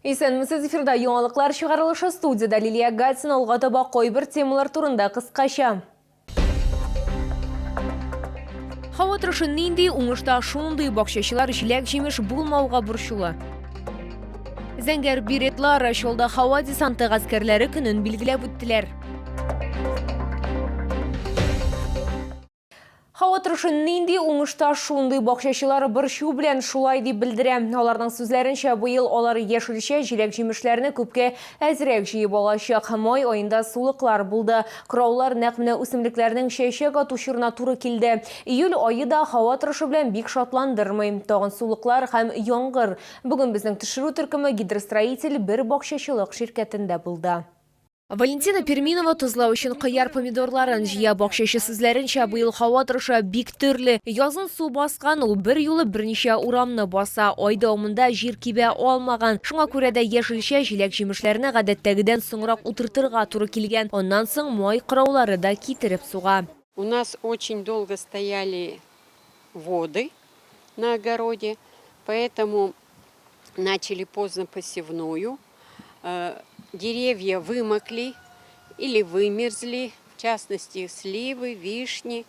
Исәнмесез, эфирда яңалыклар чыгарылышы, студияда Лилия Гатсина, алга таба койбір темалар турында кыскача. Хава торышы нинди, уңышта шундый бакчачылар җиләк-җимеш булмауга бурчулы. Зәңгәр биретлар Рашолда һава десанты гаскәрләре көнен билгеләп үттеләр. Һава торышы нинди, уңышта шундый бакчачылар борчу белән шулай дип белдерә. Аларның сүзләренчә, быел алар яшелчә, җиләк-җимешләрне күпкә әзрәк җыеп алачак. Май айында сулыклар булды. Кыраулар нәкъ менә үсемлекләрнең чәчәк атучырына туры килде. Июль айы да һава торышы белән бик шатландырмый. Тагын сулыклар һәм яңгыр. Бүген безнең төшерү төркеме гидростроитель бер бакчачылык ширкәтендә булды. Валентина Перминова тозлау өчен кыяр помидорларын җыя. Бакчачы сүзләренчә, быел һава торышы бик төрле. Язын су баскан, ул бер юлы берничә урамны баса. Ай дәвамында җир кибә алмаган. Шуңа күрә дә яшелчә, җиләк-җимешләрне гадәттәгедән соңрак утыртырга туры килгән. Оннан соң май кыраулары да китереп суга. У нас очень долго стояли воды на огороде, поэтому начали поздно посевную. Деревья вымокли или вымерзли, в частности сливы, вишни.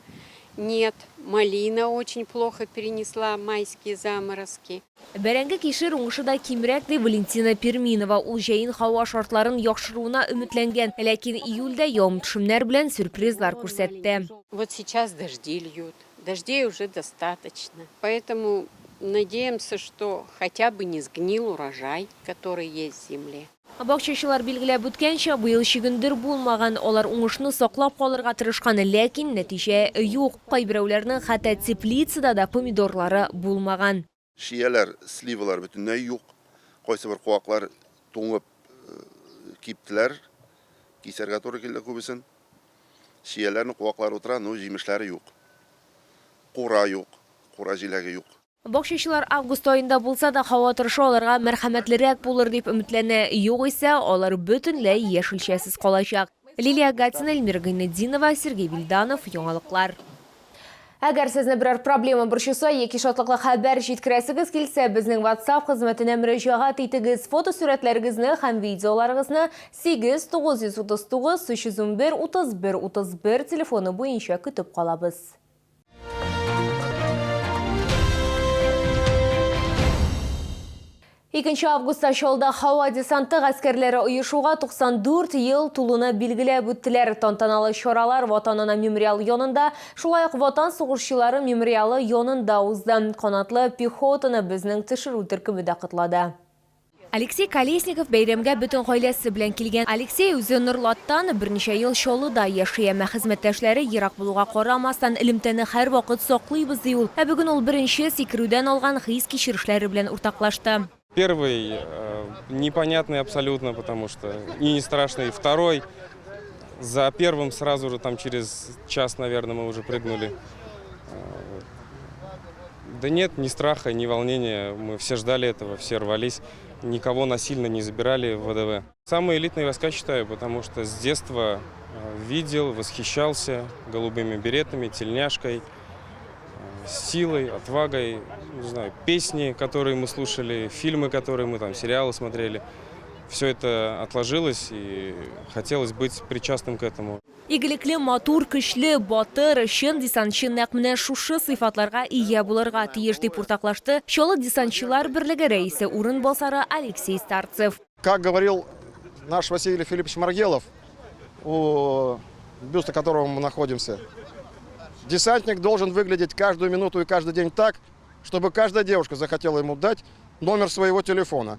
Нет, малина очень плохо перенесла майские заморозки. Бәрәңге кишер уңышы да кимрәк ди Валентина Перминова. Ул җәен һава шартларын яхшыруына өметләнгән, ләкин июльдә явым-төшемнәр белән сюрпризлар күрсәтте. Вот сейчас дожди льют, дождей уже достаточно, поэтому надеемся, что хотя бы не сгнил урожай, который есть в земле. Бакчачылар билгеләп үткәнчә, быел чигендер булмаган, алар уңышны саклап калырга тырышкан, ләкин нәтиҗә юк. Кайберәүләрнең хәтта теплицада да помидорлары булмаган. Шиялар, сливалар бөтенләй юк. Кайсы бер куаклар туңып киптеләр. Кисәргә туры килде күбесен. Шияларның куаклары утыра, но җимешләре юк. Кура юк, кура җиләге юк. Бакчачылар август айында булса да һава торышы аларга мәрхәмәтлерәк булыр дип өметләнә. Югыйсә, алар бөтенләй яшелчәсез калачак. Лилия Гатсина, Эльмира Гайнетдинова, Сергей Вильданов, яңалыклар. Әгәр сезне берәр проблема борчыса, яки шатлыклы хәбәр җиткерәсегез килсә, безнең WhatsApp хезмәтенә мөрәҗәгать итегез. Фотосурәтләрегезне һәм видеоларыгызны 8939 311 31 31 телефоны буенча көтеп калабыз. 2 августта Шолда һава десанты гаскәрләре оешуга 94 ел тулуны билгеләп үттеләр. Тантаналы чаралар Ватанына мемориал янында, шулай ук Ватан сугышчылары мемориалы янында узды. Канатлы пехотаны безнең төшерү төркеме дә котлады. Алексей Колесников бәйрәмгә бөтен гаиләсе белән килгән. Алексей үзе Норлаттан берничә ел Чаллыда яши. Хезмәттәшләре ерак булуга карамастан элемтәне һәр вакыт саклыйбыз ди ул. Бүген ул беренче сикерүдән алган хис-кичерешләре белән уртаклашты. Первый непонятный абсолютно, потому что и не страшный. Второй, за первым сразу же там через час, наверное, мы уже прыгнули. Да нет, ни страха, ни волнения. Мы все ждали этого, все рвались. Никого насильно не забирали в ВДВ. Самые элитные войска считаю, потому что с детства видел, восхищался голубыми беретами, тельняшкой, силой, отвагой, не знаю, песни, которые мы слушали, фильмы, которые мы там, сериалы смотрели. Все это отложилось, и хотелось быть причастным к этому. Игелекле, матур, көчле, батыр, чын десантчы нәкъ менә шушы сыйфатларга ия булырга тиеш дип уртаклашты Чаллы десантчылар берлеге рәисе урынбасары Алексей Старцев. Как говорил наш Василий Филиппович Маргелов, у бюста которого мы находимся, десантник должен выглядеть каждую минуту и каждый день так, чтобы каждая девушка захотела ему дать номер своего телефона.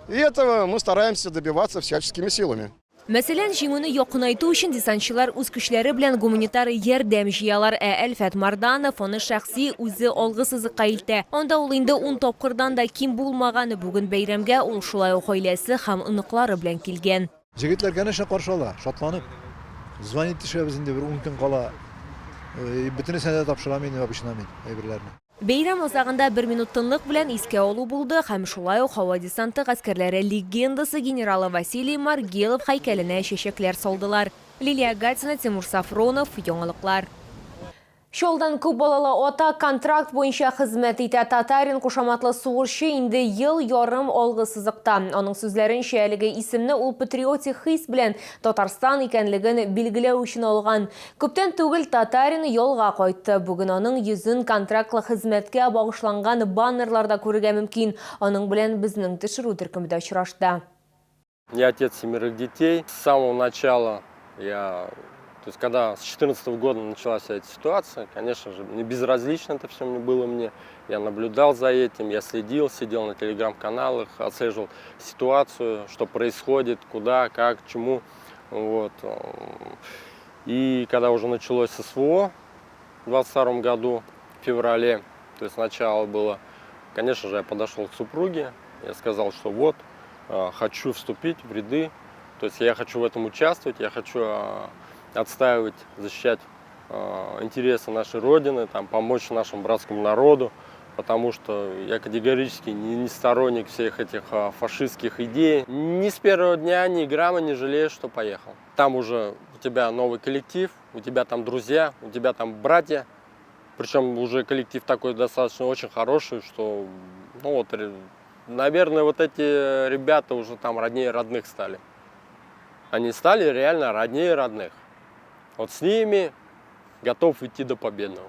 И этого мы стараемся добиваться всяческими силами. Мәсәлән, җиңүне якынайту өчен десантчылар үз көчләре белән гуманитар ярдәм җыялар. Әлфәт Марданов аны шәхси үзе алгысызлыкка илтә. Анда ул инде 10 тапкырдан да ким булмаганы, бүген бәйрәмгә ул шулай ук гаиләсе һәм оныклары белән килгән. Җегетләр генә каршы ала, шатланып. Звонит төшәбез инде бер 10 көн кала. Бөтенесен дә тапшырам инде обычно мин әйберләрне. Бәйрәм азагында 1 минут тынлык белән искә алу булды һәм шулай ук һава десанты гаскәрләре легендасы генералы Василий Маргелов һәйкәленә чәчәкләр салдылар. Лилия Гатсина, Тимур Сафронов, яңалыклар. Шолдан көп балалы ота контракт бойынша қызмет ите. Татарин кушаматлы суғыршы инде ел ярым олғы сызықта. Оның сөзлерінше әлігі исімні ул патриотик хис білен Татарстан екенлігін білгілеу үшін алған. Көптен түгіл Татарин yolға қойты. Бүгін оның yüzін контрактлы қызметке бағышланған баннерларда көруге мүмкін. Оның білен біздің түшіру түркімді ұшырашты. Я отец 7 детей. С самого начала то есть, когда с 2014 года началась вся эта ситуация, конечно же, не безразлично это все было мне. Я наблюдал за этим, я следил, сидел на телеграм-каналах, отслеживал ситуацию, что происходит, куда, как, чему. Вот. И когда уже началось СВО в 2022 году, в феврале, то есть сначала было, конечно же, я подошел к супруге, я сказал, что вот, хочу вступить в ряды, то есть я хочу в этом участвовать, я хочу отстаивать, защищать интересы нашей Родины, помочь нашему братскому народу, потому что я категорически не сторонник всех этих фашистских идей. Ни с первого дня, ни грамма не жалею, что поехал. Там уже у тебя новый коллектив, у тебя там друзья, у тебя там братья, причем уже коллектив такой достаточно очень хороший, что, ну вот, наверное, вот эти ребята уже там роднее родных стали. Они стали реально роднее родных. Вот с ними готов идти до победного.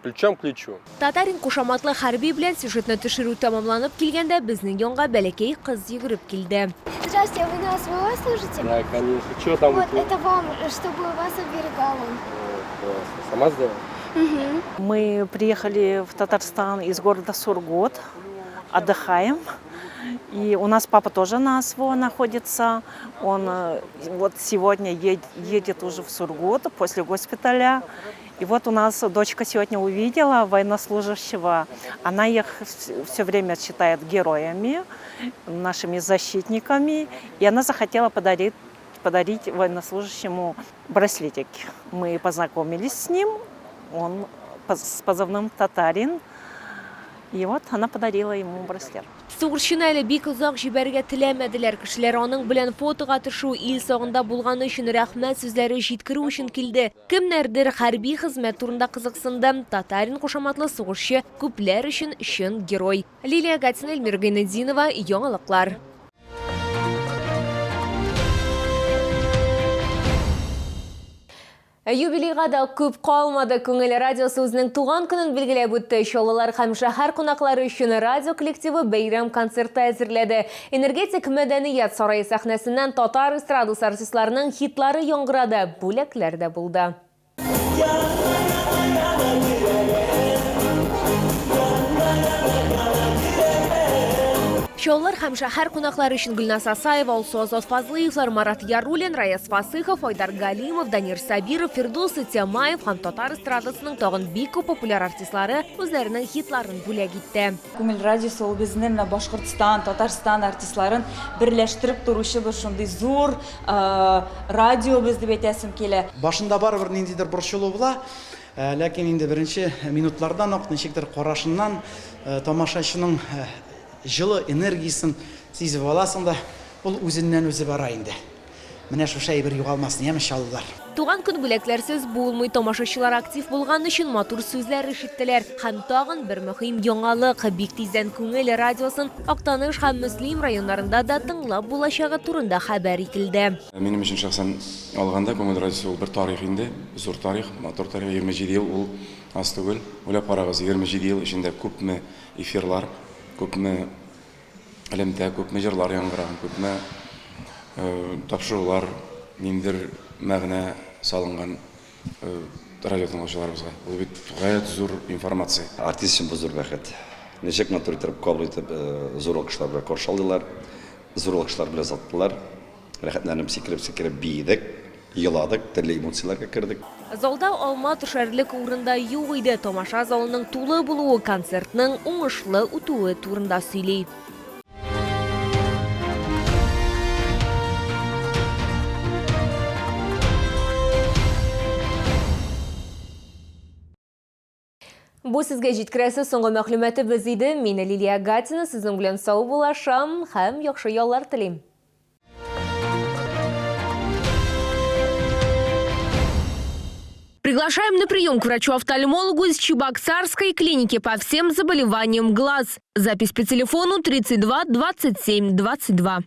Плечом к плечу. Татарин кушаматлы харби белән сюжетны төшерү тамамланып килгәндә безнең янга бәләкәй кыз йөгереп килде. Здравствуйте, вы на СВО служите? Да, конечно. Что там? Вот это вам, чтобы вас оберегал он. Сама сделала? Мы приехали в Татарстан из города Сургут, отдыхаем. И у нас папа тоже на СВО находится. Он вот сегодня едет уже в Сургут после госпиталя. И вот у нас дочка сегодня увидела военнослужащего. Она их все время считает героями, нашими защитниками. И она захотела подарить военнослужащему браслетик. Мы познакомились с ним. Он с позывным «Татарин». И вот она подарила ему браслет. Сугырчыны әле бик узак җибәргә теләмәделәр. Кешеләр аның белән фотога төшү, ил сагында булганы өчен рәхмәт сүзләре җиткерү өчен килде. Кемнәрдер хәрби хезмәт турында кызыксынды. Татарин кушаматлы сугышчы күпләр өчен чын герой. Лилия Гатина, Эльмира Гайнетдинова, яңалыклар. Юбилейга да күп калмады. Күңел радиосы үзенең туган көнен билгеләп үтте. Чаллылар һәм шәһәр кунаклары өчен радио коллективы бәйрәм концерты әзерләде. Энергетик мәдәният сарае сәхнәсеннән татар эстрадасы артистларының хитлары яңгырады. Бүләкләр дә булды. Чаллылар һәм шәһәр кунаклары өчен Гөлнас Асаева, Алсу Азат Фазлыевлар, Марат Ярулин, Раяз Фасыхов, Айдар Галимов, Данир Сабиров, Фирдус Тямаев һәм татар эстрадасының тагын бик күп популяр артистлары үзләренең хитларын бүләк итте. Күңел радиосы ул безнең Башкортстан, Татарстан артистларын берләштереп торучы бер шундый зур радио без дип әйтәсем килә. Башында барыбер ниндидер борчылу була, ләкин инде беренче минутлардан ук ничектер карашыннан тамашачының жылы энергиясын сизеп аласың да, ул үзеннән үзе бара инде. Менә шушы бер югалмасын, иншаллах. Туган көн бүләкләрсез булмый, тамашачылар актив булган өчен матур сүзләр ишеттеләр. Һәм тагын бер мөһим яңалык, бик тиздән күңел радиосын Актаныш һәм Мөслим районнарында да тыңлап булачагы турында хәбәр ителде. Минем өчен шәхсән алганда күңел радиосы ул бер тарих инде, зур тарих, матур тарих, 27 ел ул аз түгел. Уйлап карагыз, 27 ел эчендә күпме эфирлар, күпме әлемдә күпме җырлар яңгыраган, күпме тапшырулар, ниндидер мәгънә салынган радио тыңлаучыларыбызга. Ул бит гаять зур информация. Артист өчен бу зур бәхет. Ничек матур итеп кабул итеп зур алкышлар белән каршы алдылар, зур алкышлар белән озаттылар. Рәхәтләнеп сикереп биедек, еладык, төрле эмоцияларга кердек. Залда алма төшәрлек урында юк иде. Тамаша залының тулы булуы концертның уңышлы үтүе турында сөйли. Бу сезгә җиткерәсе соңгы мәгълүматыбыз иде. Мин Лилия Гатина, сезнең белән сау булашам һәм яхшы яллар телим. Приглашаем на прием к врачу-офтальмологу из Чебоксарской клиники по всем заболеваниям глаз. Запись по телефону 32 27 22.